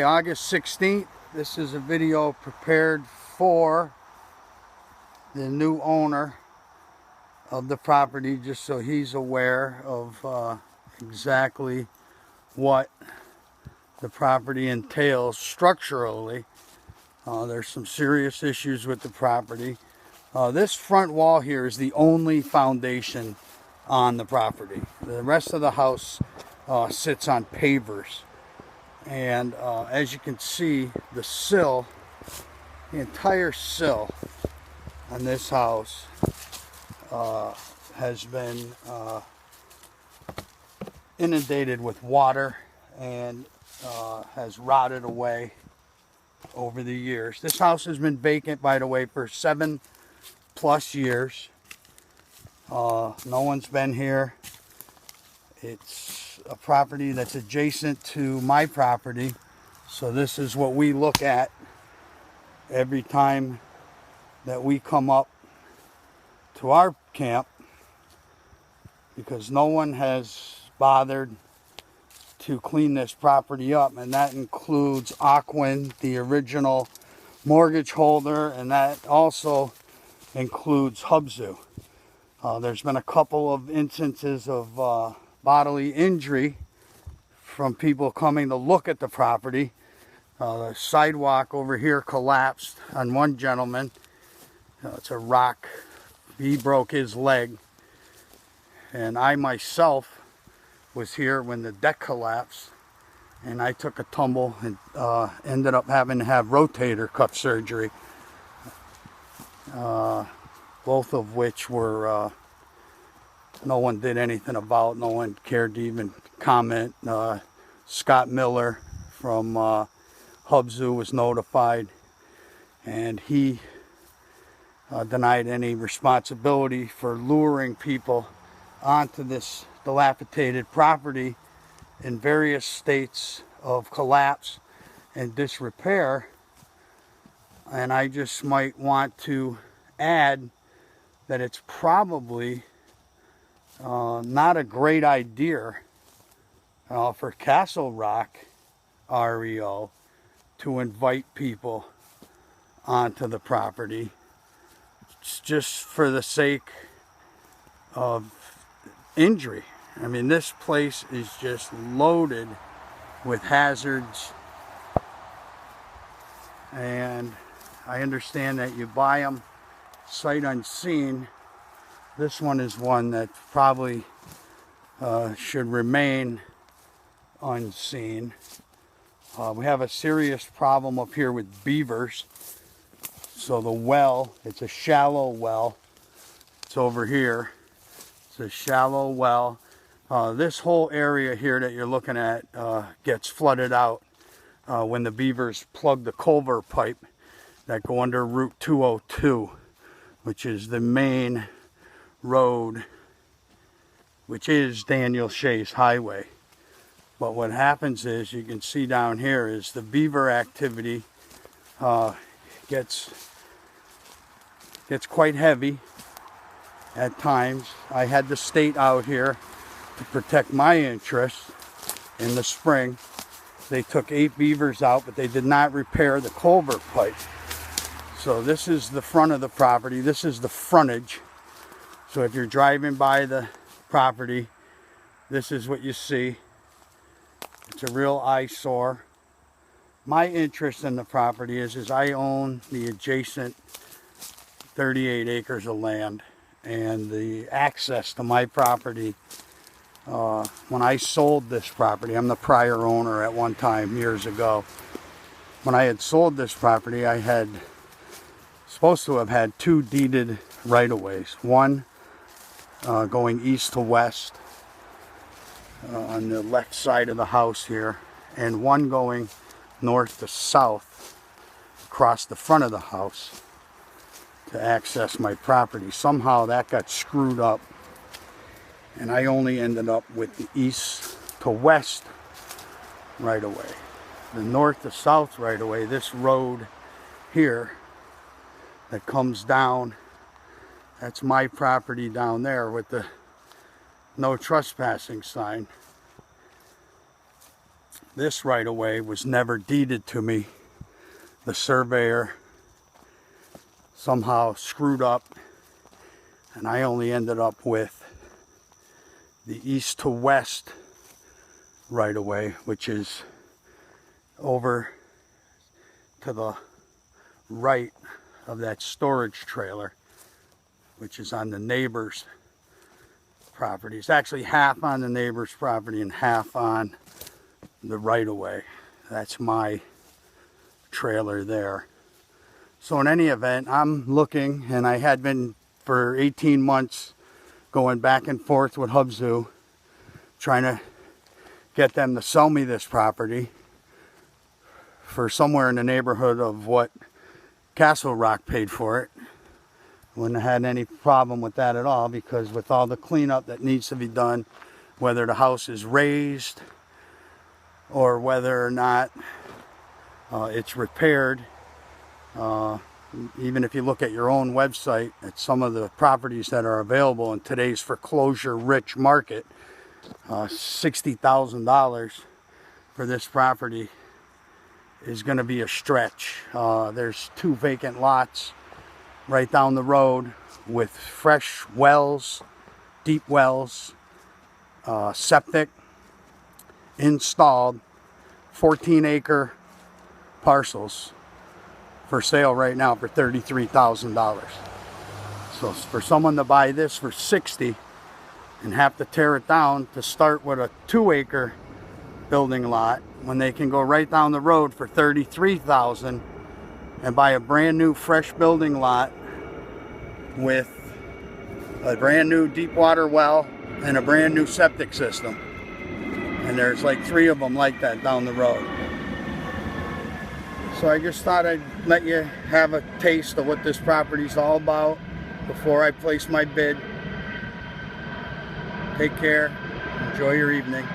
Okay, August 16th. This is a video prepared for the new owner of the property, just so he's aware of exactly what the property entails structurally. There's some serious issues with the property. This front wall here is the only foundation on the property. The rest of the house sits on pavers. And as you can see, the sill, the entire sill on this house has been inundated with water and has rotted away over the years. This house has been vacant, by the way, for 7+ years. No one's been here. It's a property that's adjacent to my property, so this is what we look at every time that we come up to our camp, because no one has bothered to clean this property up, and that includes Aquin, the original mortgage holder, and that also includes Hubzu. There's been a couple of instances of bodily injury from people coming to look at the property. The sidewalk over here collapsed on one gentleman. It's a rock. He broke his leg. And I myself was here when the deck collapsed, and I took a tumble and ended up having to have rotator cuff surgery. Both of which were no one did anything about. No one cared to even comment. Scott Miller from Hubzu was notified, and he denied any responsibility for luring people onto this dilapidated property in various states of collapse and disrepair. And I just might want to add that it's probably not a great idea for Castle Rock REO to invite people onto the property. It's just for the sake of injury. I mean, this place is just loaded with hazards, and I understand that you buy them sight unseen. This one is one that probably should remain unseen. We have a serious problem up here with beavers. So the well, it's a shallow well. It's over here. It's a shallow well. This whole area here that you're looking at gets flooded out when the beavers plug the culvert pipe that go under Route 202, which is the main road, which is Daniel Shays Highway. But what happens is, you can see down here, is the beaver activity gets quite heavy at times. I had the state out here to protect my interests in the spring. They took 8 beavers out, but they did not repair the culvert pipe. So this is the front of the property. This is the frontage. So if you're driving by the property, this is what you see. It's a real eyesore. My interest in the property is I own the adjacent 38 acres of land, and the access to my property, when I sold this property, I'm the prior owner at one time years ago. When I had sold this property, I had supposed to have had 2 deeded right-of-ways. One going east to west on the left side of the house here, and one going north to south across the front of the house to access my property. Somehow that got screwed up, and I only ended up with the east to west right-of-way. The north to south right-of-way, this road here that comes down, that's my property down there with the no trespassing sign. This right of way was never deeded to me. The surveyor somehow screwed up, and I only ended up with the east to west right of way, which is over to the right of that storage trailer, which is on the neighbor's property. It's actually half on the neighbor's property and half on the right of way. That's my trailer there. So in any event, I'm looking, and I had been for 18 months going back and forth with Hubzu, trying to get them to sell me this property for somewhere in the neighborhood of what Castle Rock paid for it. Wouldn't have had any problem with that at all, because with all the cleanup that needs to be done, whether the house is raised or whether or not it's repaired, even if you look at your own website at some of the properties that are available in today's foreclosure rich market, $60,000 for this property is going to be a stretch. There's 2 vacant lots right down the road with fresh wells, deep wells, septic installed, 14-acre parcels for sale right now for $33,000. So for someone to buy this for $60,000 and have to tear it down to start with a 2-acre building lot, when they can go right down the road for $33,000 and buy a brand new fresh building lot with a brand new deep water well and a brand new septic system. And there's like 3 of them like that down the road. So I just thought I'd let you have a taste of what this property's all about before I place my bid. Take care. Enjoy your evening.